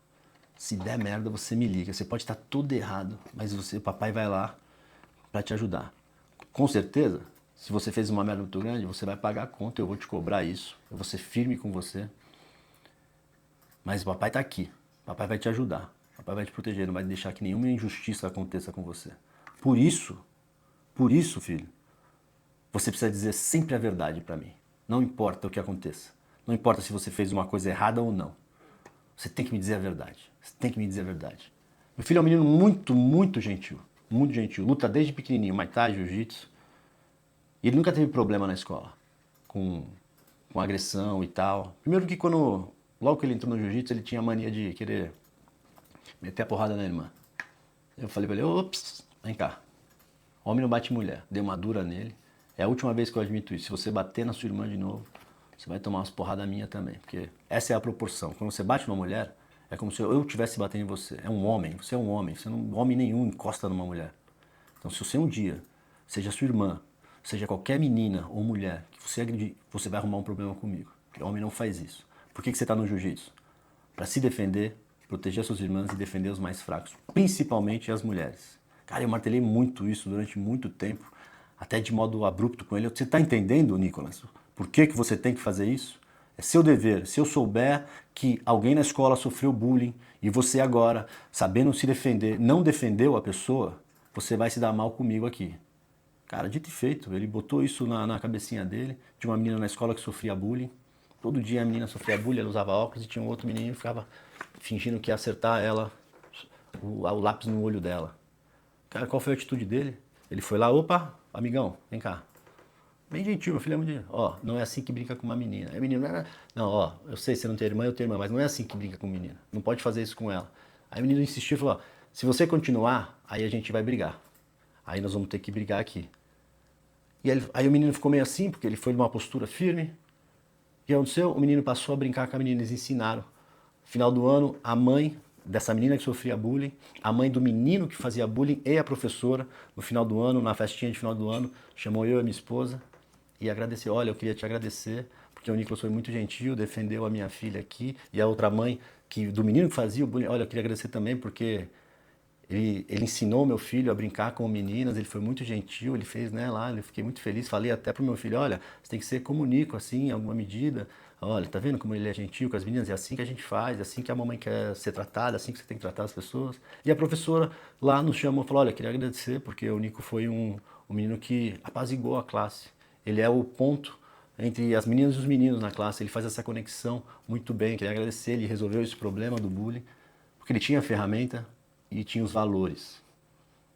Se der merda, você me liga. Você pode estar tudo errado, mas o papai vai lá para te ajudar. Com certeza, se você fez uma merda muito grande, você vai pagar a conta, eu vou te cobrar isso. Eu vou ser firme com você. Mas o papai tá aqui. O papai vai te ajudar. O papai vai te proteger, não vai deixar que nenhuma injustiça aconteça com você. Por isso, filho, você precisa dizer sempre a verdade para mim. Não importa o que aconteça. Não importa se você fez uma coisa errada ou não. Você tem que me dizer a verdade. Você tem que me dizer a verdade. Meu filho é um menino muito, muito gentil. Muito gentil. Luta desde pequenininho, Muay Thai, Jiu-Jitsu. E ele nunca teve problema na escola. Com agressão e tal. Primeiro que logo que ele entrou no Jiu-Jitsu, ele tinha a mania de querer meter a porrada na irmã. Eu falei pra ele, ops, vem cá. Homem não bate mulher. Dei uma dura nele. É a última vez que eu admito isso. Se você bater na sua irmã de novo, você vai tomar umas porradas minhas também. Porque essa é a proporção. Quando você bate numa mulher, é como se eu estivesse batendo em você. É um homem, você é um homem. Homem nenhum encosta numa mulher. Então se você um dia, seja sua irmã, seja qualquer menina ou mulher, que você agredir, você vai arrumar um problema comigo. Porque homem não faz isso. Por que você está no jiu-jitsu? Para se defender, proteger as suas irmãs e defender os mais fracos. Principalmente as mulheres. Cara, eu martelei muito isso durante muito tempo, até de modo abrupto com ele. Você está entendendo, Nicolas? Por que você tem que fazer isso? É seu dever. Se eu souber que alguém na escola sofreu bullying e você agora, sabendo se defender, não defendeu a pessoa, você vai se dar mal comigo aqui. Cara, dito e feito, ele botou isso na cabecinha dele, de uma menina na escola que sofria bullying. Todo dia a menina sofria bullying, ela usava óculos e tinha um outro menino que ficava fingindo que ia acertar ela, o lápis no olho dela. Cara, qual foi a atitude dele? Ele foi lá, opa, amigão, vem cá. Bem gentil, meu filho é muito gentil. Ó, não é assim que brinca com uma menina. É menino, não, ó, eu sei, você não tem irmã, eu tenho irmã, mas não é assim que brinca com menina. Não pode fazer isso com ela. Aí o menino insistiu e falou, ó, se você continuar, aí a gente vai brigar. Aí nós vamos ter que brigar aqui. E aí o menino ficou meio assim, porque ele foi numa postura firme. E o que aconteceu? O menino passou a brincar com a menina, eles ensinaram. No final do ano, a mãe dessa menina que sofria bullying, a mãe do menino que fazia bullying e a professora, no final do ano, na festinha de final do ano, chamou eu e minha esposa e agradeceu. Olha, eu queria te agradecer, porque o Nicolas foi muito gentil, defendeu a minha filha aqui, e a outra mãe do menino que fazia o bullying, olha, eu queria agradecer também, porque ele ensinou meu filho a brincar com meninas, ele foi muito gentil, ele fez, né, lá, eu fiquei muito feliz, falei até pro meu filho, olha, você tem que ser como o Nico, assim, em alguma medida, olha, tá vendo como ele é gentil com as meninas, é assim que a gente faz, é assim que a mamãe quer ser tratada, é assim que você tem que tratar as pessoas. E a professora lá nos chamou e falou, olha, queria agradecer, porque o Nico foi um menino que apaziguou a classe, ele é o ponto entre as meninas e os meninos na classe, ele faz essa conexão muito bem, queria agradecer, ele resolveu esse problema do bullying, porque ele tinha a ferramenta, e tinha os valores.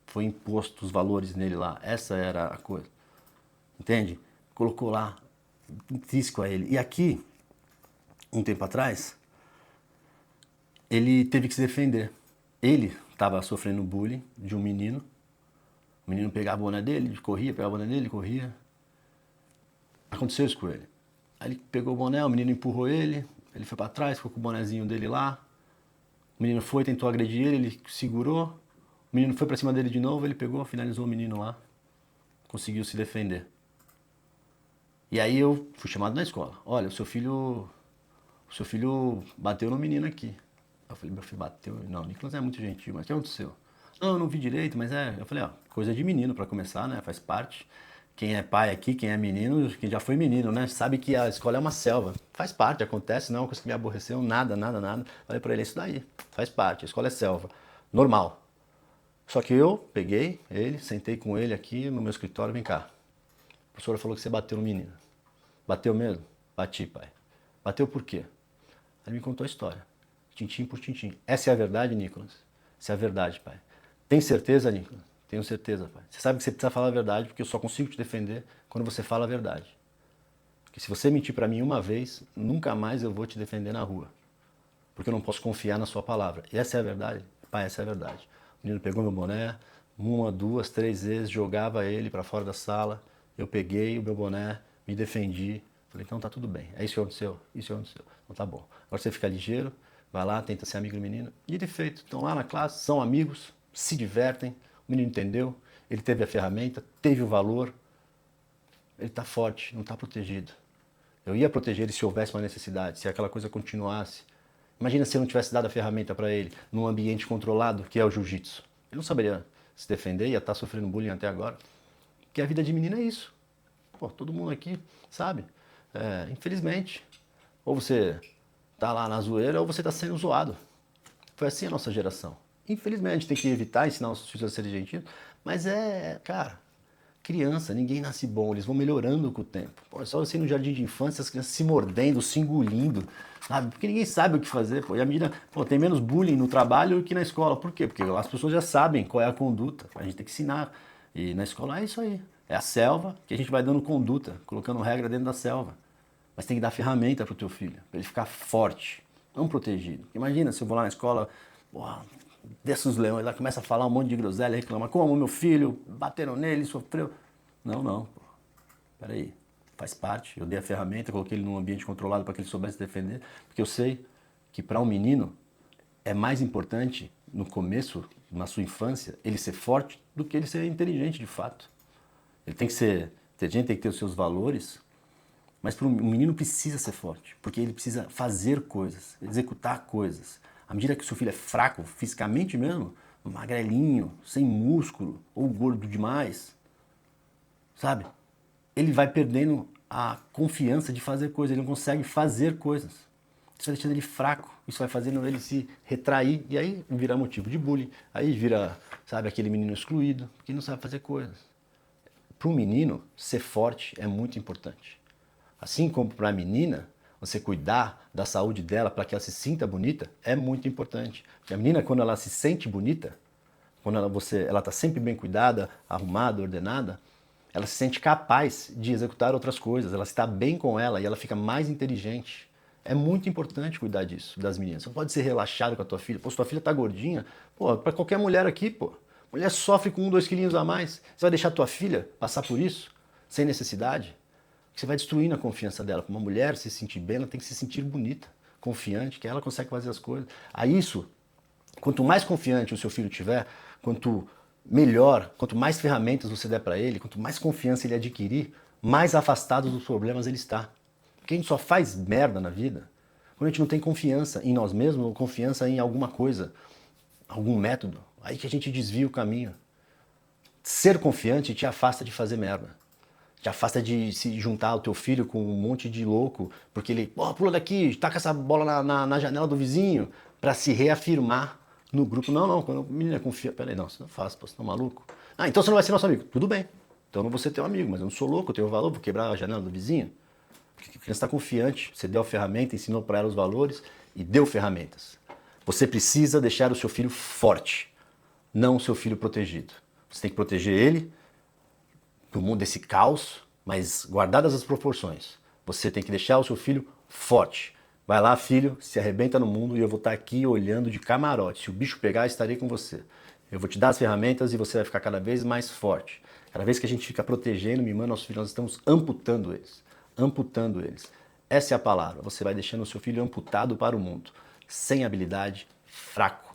Foi imposto os valores nele lá. Essa era a coisa. Entende? Colocou lá, intrínseco a ele. E aqui, um tempo atrás, ele teve que se defender. Ele estava sofrendo bullying de um menino. O menino pegava a boné dele, corria, pegava a boné dele, corria. Aconteceu isso com ele. Aí ele pegou o boné, o menino empurrou ele foi para trás, ficou com o bonezinho dele lá. O menino foi, tentou agredir ele segurou. O menino foi pra cima dele de novo, ele pegou, finalizou o menino lá. Conseguiu se defender. E aí eu fui chamado na escola. Olha, o seu filho bateu no menino aqui. Eu falei, meu filho bateu? Não, o Nicolas é muito gentil, mas o que aconteceu? Não, eu não vi direito, mas é... Eu falei, ó, coisa de menino pra começar, né? Faz parte. Quem é pai aqui, quem é menino, quem já foi menino, né? Sabe que a escola é uma selva. Faz parte, acontece, não é uma coisa que me aborreceu, nada, nada, nada. Falei pra ele, é isso daí, faz parte, a escola é selva. Normal. Só que eu peguei ele, sentei com ele aqui no meu escritório, vem cá. A professora falou que você bateu no menino. Bateu mesmo? Bati, pai. Bateu por quê? Ele me contou a história. Tintim por tintim. Essa é a verdade, Nicolas? Essa é a verdade, pai. Tem certeza, Nicolas? Tenho certeza, pai. Você sabe que você precisa falar a verdade, porque eu só consigo te defender quando você fala a verdade. Porque se você mentir pra mim uma vez, nunca mais eu vou te defender na rua. Porque eu não posso confiar na sua palavra. E essa é a verdade? Pai, essa é a verdade. O menino pegou meu boné, uma, duas, três vezes, jogava ele pra fora da sala. Eu peguei o meu boné, me defendi. Falei, então tá tudo bem. É isso que aconteceu? Isso que aconteceu. Então tá bom. Agora você fica ligeiro, vai lá, tenta ser amigo do menino. E de feito, estão lá na classe, são amigos, se divertem. O menino entendeu, ele teve a ferramenta, teve o valor. Ele tá forte, não tá protegido. Eu ia proteger ele se houvesse uma necessidade, se aquela coisa continuasse. Imagina se eu não tivesse dado a ferramenta para ele num ambiente controlado, que é o jiu-jitsu. Ele não saberia se defender, ia estar sofrendo bullying até agora. Porque a vida de menino é isso. Pô, todo mundo aqui sabe. Infelizmente, ou você tá lá na zoeira ou você tá sendo zoado. Foi assim a nossa geração. Infelizmente, a gente tem que evitar ensinar os filhos a serem gentis, mas cara, criança, ninguém nasce bom, eles vão melhorando com o tempo. Pô, é só você ir no jardim de infância, as crianças se mordendo, se engolindo, sabe? Porque ninguém sabe o que fazer, pô. E a medida, pô, tem menos bullying no trabalho que na escola. Por quê? Porque as pessoas já sabem qual é a conduta. A gente tem que ensinar. E na escola é isso aí. É a selva que a gente vai dando conduta, colocando regra dentro da selva. Mas tem que dar ferramenta pro teu filho, para ele ficar forte, não protegido. Imagina se eu vou lá na escola, pô, desce os leões, lá começa a falar um monte de groselha, reclama, como meu filho, bateram nele, sofreu. Não, não, pô. Peraí, faz parte, eu dei a ferramenta, coloquei ele num ambiente controlado para que ele soubesse defender, porque eu sei que para um menino é mais importante, no começo, na sua infância, ele ser forte do que ele ser inteligente de fato. Ele tem que ser inteligente, tem que ter os seus valores, mas um menino precisa ser forte, porque ele precisa fazer coisas, executar coisas. À medida que o seu filho é fraco, fisicamente mesmo, magrelinho, sem músculo, ou gordo demais, sabe? Ele vai perdendo a confiança de fazer coisas, ele não consegue fazer coisas. Isso vai deixando ele fraco, isso vai fazendo ele se retrair, e aí vira motivo de bullying, aí vira, sabe, aquele menino excluído, que não sabe fazer coisas. Para um menino, ser forte é muito importante. Assim como para a menina, você cuidar da saúde dela para que ela se sinta bonita é muito importante. Porque a menina, quando ela se sente bonita, quando ela está sempre bem cuidada, arrumada, ordenada, ela se sente capaz de executar outras coisas, ela está bem com ela e ela fica mais inteligente. É muito importante cuidar disso, das meninas. Você não pode ser relaxado com a tua filha. Pô, se tua filha tá gordinha, pô, para qualquer mulher aqui, pô. Mulher sofre com 1, 2 quilinhos a mais. Você vai deixar tua filha passar por isso, sem necessidade? Você vai destruindo a confiança dela. Para uma mulher se sentir bem, ela tem que se sentir bonita, confiante, que ela consegue fazer as coisas. A isso Quanto mais confiante o seu filho tiver, quanto melhor, quanto mais ferramentas você der para ele, quanto mais confiança ele adquirir, mais afastado dos problemas ele está. Porque a gente só faz merda na vida quando a gente não tem confiança em nós mesmos ou confiança em alguma coisa, algum método. Aí que a gente desvia o caminho. Ser confiante te afasta de fazer merda. Te afasta de se juntar ao teu filho com um monte de louco, porque ele, pula daqui, taca essa bola na janela do vizinho, para se reafirmar no grupo. Não, quando a menina confia, peraí, não, você não faz, você tá maluco? Ah, então você não vai ser nosso amigo. Tudo bem, então eu não vou ser teu amigo, mas eu não sou louco, eu tenho valor, vou quebrar a janela do vizinho. Porque a criança está confiante, você deu a ferramenta, ensinou para ela os valores e deu ferramentas. Você precisa deixar o seu filho forte, não o seu filho protegido. Você tem que proteger ele do mundo desse caos, mas guardadas as proporções. Você tem que deixar o seu filho forte. Vai lá, filho, se arrebenta no mundo e eu vou estar aqui olhando de camarote. Se o bicho pegar, estarei com você. Eu vou te dar as ferramentas e você vai ficar cada vez mais forte. Cada vez que a gente fica protegendo, mimando nossos filhos, nós estamos amputando eles. Amputando eles. Essa é a palavra. Você vai deixando o seu filho amputado para o mundo. Sem habilidade, fraco.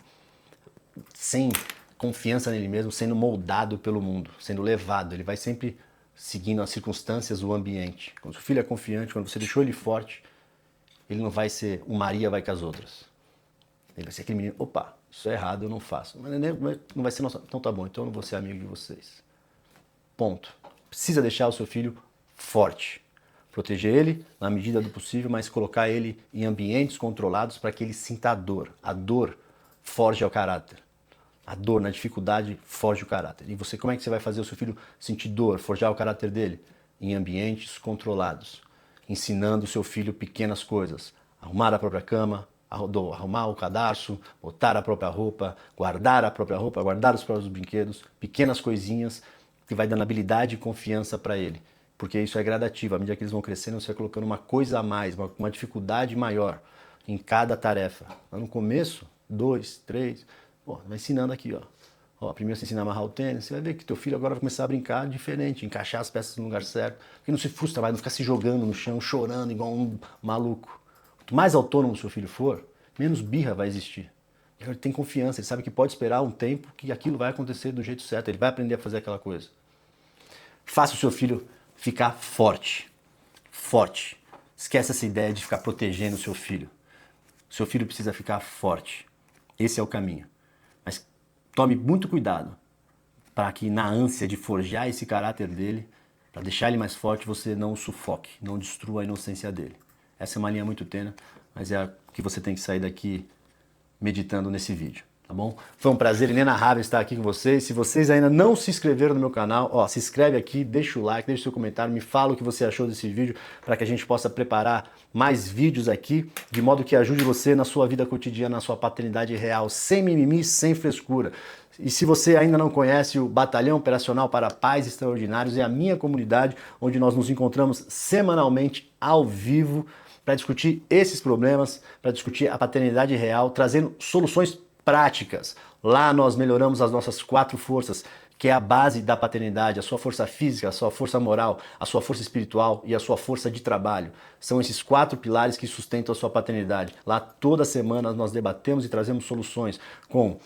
Sem confiança nele mesmo, sendo moldado pelo mundo, sendo levado. Ele vai sempre seguindo as circunstâncias, o ambiente. Quando o seu filho é confiante, quando você deixou ele forte, ele não vai ser um Maria vai com as outras. Ele vai ser aquele menino, opa, isso é errado, eu não faço. Mas não vai ser nossa. Então tá bom, então eu não vou ser amigo de vocês. Ponto. Precisa deixar o seu filho forte. Proteger ele na medida do possível, mas colocar ele em ambientes controlados para que ele sinta a dor. A dor forja o caráter. A dor na dificuldade forja o caráter. E você, como é que você vai fazer o seu filho sentir dor, forjar o caráter dele? Em ambientes controlados. Ensinando o seu filho pequenas coisas. Arrumar a própria cama, arrumar o cadarço, botar a própria roupa, guardar os próprios brinquedos. Pequenas coisinhas que vai dando habilidade e confiança para ele. Porque isso é gradativo. À medida que eles vão crescendo, você vai colocando uma coisa a mais, uma dificuldade maior em cada tarefa. No começo, 2, 3... vai ensinando aqui, ó. Primeiro você ensina a amarrar o tênis, você vai ver que teu filho agora vai começar a brincar diferente, encaixar as peças no lugar certo. Porque não se frustra mais, não ficar se jogando no chão, chorando igual um maluco. Quanto mais autônomo o seu filho for, menos birra vai existir. Ele tem confiança, ele sabe que pode esperar um tempo que aquilo vai acontecer do jeito certo, ele vai aprender a fazer aquela coisa. Faça o seu filho ficar forte. Forte. Esquece essa ideia de ficar protegendo o seu filho. O seu filho precisa ficar forte. Esse é o caminho. Mas tome muito cuidado para que na ânsia de forjar esse caráter dele, para deixar ele mais forte, você não o sufoque, não destrua a inocência dele. Essa é uma linha muito tênue, mas é a que você tem que sair daqui meditando nesse vídeo, tá bom? Foi um prazer inenarrável estar aqui com vocês. Se vocês ainda não se inscreveram no meu canal, se inscreve aqui, deixa o like, deixa o seu comentário, me fala o que você achou desse vídeo para que a gente possa preparar mais vídeos aqui, de modo que ajude você na sua vida cotidiana, na sua paternidade real, sem mimimi, sem frescura. E se você ainda não conhece o Batalhão Operacional para Pais Extraordinários, é a minha comunidade onde nós nos encontramos semanalmente ao vivo para discutir esses problemas, para discutir a paternidade real, trazendo soluções práticas. Lá nós melhoramos as nossas 4 forças, que é a base da paternidade, a sua força física, a sua força moral, a sua força espiritual e a sua força de trabalho. São esses 4 pilares que sustentam a sua paternidade. Lá toda semana nós debatemos e trazemos soluções com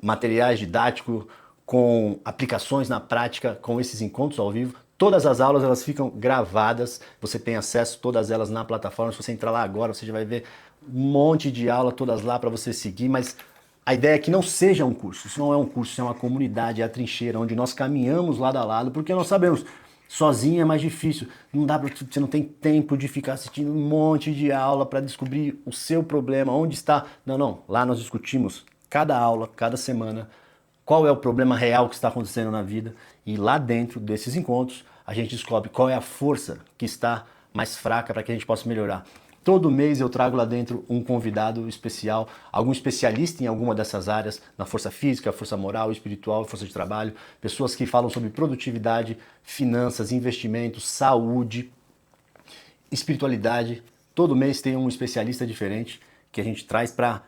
materiais didáticos, com aplicações na prática, com esses encontros ao vivo. Todas as aulas elas ficam gravadas, você tem acesso a todas elas na plataforma. Se você entrar lá agora, você já vai ver um monte de aula, todas lá para você seguir, mas a ideia é que não seja um curso, isso não é um curso, isso é uma comunidade, é a trincheira, onde nós caminhamos lado a lado, porque nós sabemos, sozinho é mais difícil, não dá, você não tem tempo de ficar assistindo um monte de aula para descobrir o seu problema, onde está. Não, lá nós discutimos cada aula, cada semana, qual é o problema real que está acontecendo na vida, e lá dentro desses encontros a gente descobre qual é a força que está mais fraca para que a gente possa melhorar. Todo mês eu trago lá dentro um convidado especial, algum especialista em alguma dessas áreas, na força física, força moral, espiritual, força de trabalho, pessoas que falam sobre produtividade, finanças, investimentos, saúde, espiritualidade. Todo mês tem um especialista diferente que a gente traz para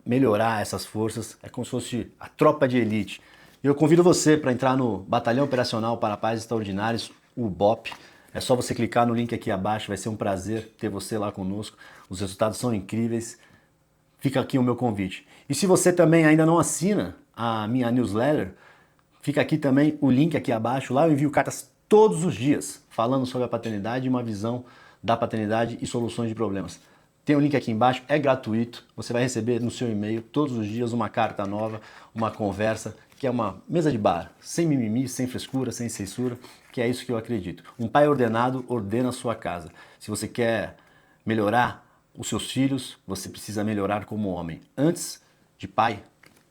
melhorar essas forças. É como se fosse a tropa de elite. Eu convido você para entrar no Batalhão Operacional para Pais Extraordinários, o BOP. É só você clicar no link aqui abaixo, vai ser um prazer ter você lá conosco. Os resultados são incríveis. fica aqui o meu convite. E se você também ainda não assina a minha newsletter, fica aqui também o link aqui abaixo. Lá eu envio cartas todos os dias falando sobre a paternidade e uma visão da paternidade e soluções de problemas. Tem o link aqui embaixo, é gratuito. Você vai receber no seu e-mail todos os dias uma carta nova, uma conversa, que é uma mesa de bar, sem mimimi, sem frescura, sem censura, que é isso que eu acredito. Um pai ordenado ordena a sua casa. Se você quer melhorar os seus filhos, você precisa melhorar como homem. Antes de pai,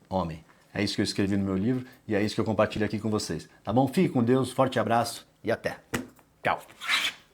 homem. É isso que eu escrevi no meu livro e é isso que eu compartilho aqui com vocês. Tá bom? Fique com Deus, forte abraço e até. Tchau.